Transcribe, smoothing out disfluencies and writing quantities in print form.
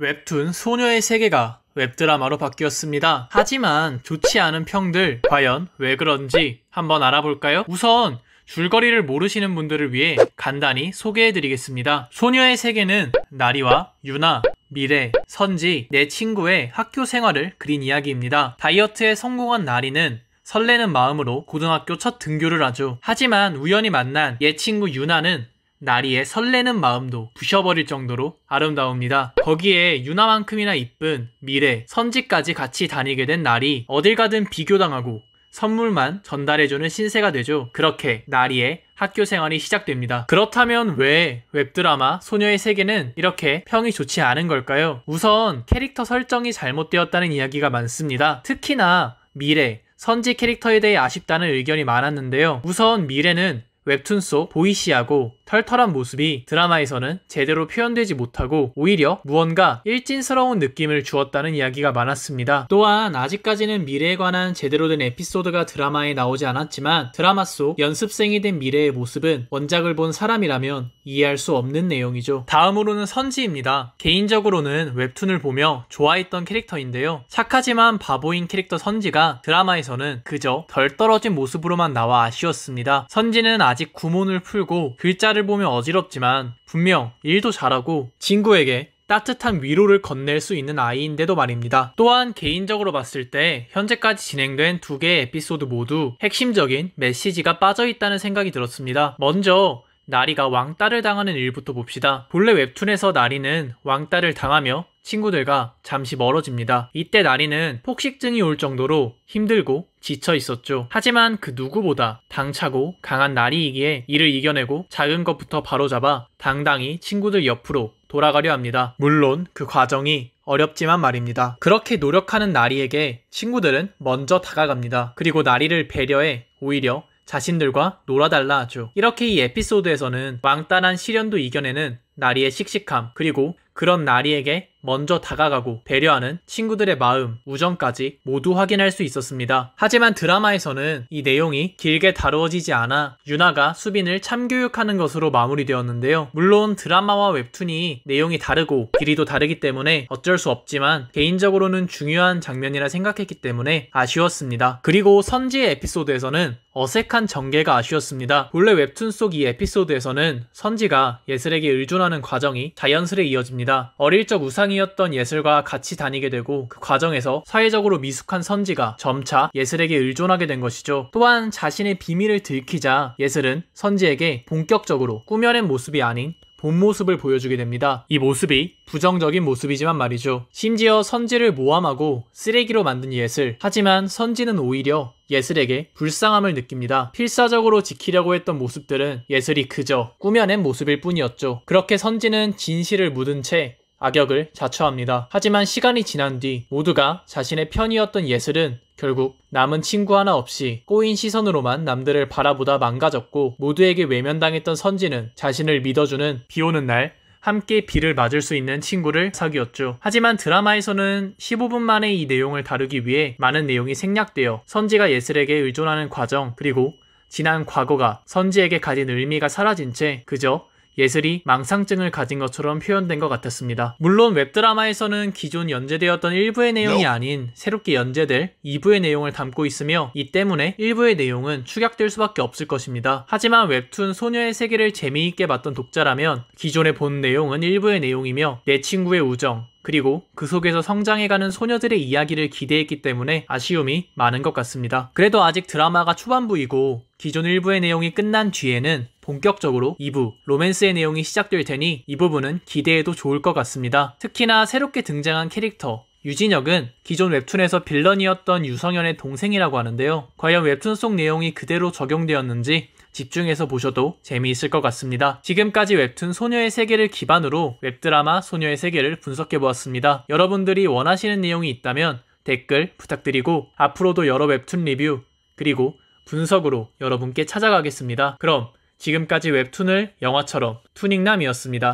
웹툰 소녀의 세계가 웹드라마로 바뀌었습니다. 하지만 좋지 않은 평들, 과연 왜 그런지 한번 알아볼까요? 우선 줄거리를 모르시는 분들을 위해 간단히 소개해드리겠습니다. 소녀의 세계는 나리와 유나, 미래, 선지, 네 친구의 학교 생활을 그린 이야기입니다. 다이어트에 성공한 나리는 설레는 마음으로 고등학교 첫 등교를 하죠. 하지만 우연히 만난 옛 친구 유나는 나리의 설레는 마음도 부셔버릴 정도로 아름다웁니다. 거기에 유나만큼이나 이쁜 미래, 선지까지 같이 다니게 된 나리, 어딜 가든 비교당하고 선물만 전달해주는 신세가 되죠. 그렇게 나리의 학교 생활이 시작됩니다. 그렇다면 왜 웹드라마 소녀의 세계는 이렇게 평이 좋지 않은 걸까요? 우선 캐릭터 설정이 잘못되었다는 이야기가 많습니다. 특히나 미래, 선지 캐릭터에 대해 아쉽다는 의견이 많았는데요. 우선 미래는 웹툰 속 보이시하고 털털한 모습이 드라마에서는 제대로 표현되지 못하고 오히려 무언가 일진스러운 느낌을 주었다는 이야기가 많았습니다. 또한 아직까지는 미래에 관한 제대로 된 에피소드가 드라마에 나오지 않았지만 드라마 속 연습생이 된 미래의 모습은 원작을 본 사람이라면 이해할 수 없는 내용이죠. 다음으로는 선지입니다. 개인적으로는 웹툰을 보며 좋아했던 캐릭터인데요. 착하지만 바보인 캐릭터 선지가 드라마에서는 그저 덜 떨어진 모습으로만 나와 아쉬웠습니다. 선지는 아직 구몬을 풀고 글자를 보면 어지럽지만 분명 일도 잘하고 친구에게 따뜻한 위로를 건넬 수 있는 아이인데도 말입니다. 또한 개인적으로 봤을 때 현재까지 진행된 두 개의 에피소드 모두 핵심적인 메시지가 빠져있다는 생각이 들었습니다. 먼저 나리가 왕따를 당하는 일부터 봅시다. 본래 웹툰에서 나리는 왕따를 당하며 친구들과 잠시 멀어집니다. 이때 나리는 폭식증이 올 정도로 힘들고 지쳐 있었죠. 하지만 그 누구보다 당차고 강한 나리이기에 이를 이겨내고 작은 것부터 바로잡아 당당히 친구들 옆으로 돌아가려 합니다. 물론 그 과정이 어렵지만 말입니다. 그렇게 노력하는 나리에게 친구들은 먼저 다가갑니다. 그리고 나리를 배려해 오히려 자신들과 놀아달라 하죠. 이렇게 이 에피소드에서는 왕따란 시련도 이겨내는 나리의 씩씩함, 그리고 그런 나리에게 먼저 다가가고 배려하는 친구들의 마음, 우정까지 모두 확인할 수 있었습니다. 하지만 드라마에서는 이 내용이 길게 다루어지지 않아 유나가 수빈을 참교육하는 것으로 마무리되었는데요. 물론 드라마와 웹툰이 내용이 다르고 길이도 다르기 때문에 어쩔 수 없지만 개인적으로는 중요한 장면이라 생각했기 때문에 아쉬웠습니다. 그리고 선지의 에피소드에서는 어색한 전개가 아쉬웠습니다. 본래 웹툰 속 이 에피소드에서는 선지가 예슬에게 의존하는 과정이 자연스레 이어집니다. 어릴 적 우상이었던 예슬과 같이 다니게 되고 그 과정에서 사회적으로 미숙한 선지가 점차 예슬에게 의존하게 된 것이죠. 또한 자신의 비밀을 들키자 예슬은 선지에게 본격적으로 꾸며낸 모습이 아닌 본 모습을 보여주게 됩니다. 이 모습이 부정적인 모습이지만 말이죠. 심지어 선지를 모함하고 쓰레기로 만든 예슬. 하지만 선지는 오히려 예슬에게 불쌍함을 느낍니다. 필사적으로 지키려고 했던 모습들은 예슬이 그저 꾸며낸 모습일 뿐이었죠. 그렇게 선지는 진실을 묻은 채 악역을 자처합니다. 하지만 시간이 지난 뒤 모두가 자신의 편이었던 예슬은 결국 남은 친구 하나 없이 꼬인 시선으로만 남들을 바라보다 망가졌고 모두에게 외면당했던 선지는 자신을 믿어주는 비오는 날 함께 비를 맞을 수 있는 친구를 사귀었죠. 하지만 드라마에서는 15분 만에 이 내용을 다루기 위해 많은 내용이 생략되어 선지가 예슬에게 의존하는 과정, 그리고 지난 과거가 선지에게 가진 의미가 사라진 채 그저 예슬이 망상증을 가진 것처럼 표현된 것 같았습니다. 물론 웹드라마에서는 기존 연재되었던 1부의 내용이 아닌 새롭게 연재될 2부의 내용을 담고 있으며 이 때문에 1부의 내용은 축약될 수밖에 없을 것입니다. 하지만 웹툰 소녀의 세계를 재미있게 봤던 독자라면 기존에 본 내용은 1부의 내용이며 내 친구의 우정, 그리고 그 속에서 성장해가는 소녀들의 이야기를 기대했기 때문에 아쉬움이 많은 것 같습니다. 그래도 아직 드라마가 초반부이고 기존 1부의 내용이 끝난 뒤에는 본격적으로 2부, 로맨스의 내용이 시작될 테니 이 부분은 기대해도 좋을 것 같습니다. 특히나 새롭게 등장한 캐릭터 유진혁은 기존 웹툰에서 빌런이었던 유성현의 동생이라고 하는데요. 과연 웹툰 속 내용이 그대로 적용되었는지 집중해서 보셔도 재미있을 것 같습니다. 지금까지 웹툰 소녀의 세계를 기반으로 웹드라마 소녀의 세계를 분석해보았습니다. 여러분들이 원하시는 내용이 있다면 댓글 부탁드리고 앞으로도 여러 웹툰 리뷰 그리고 분석으로 여러분께 찾아가겠습니다. 그럼 지금까지 웹툰을 영화처럼 투닝남이었습니다.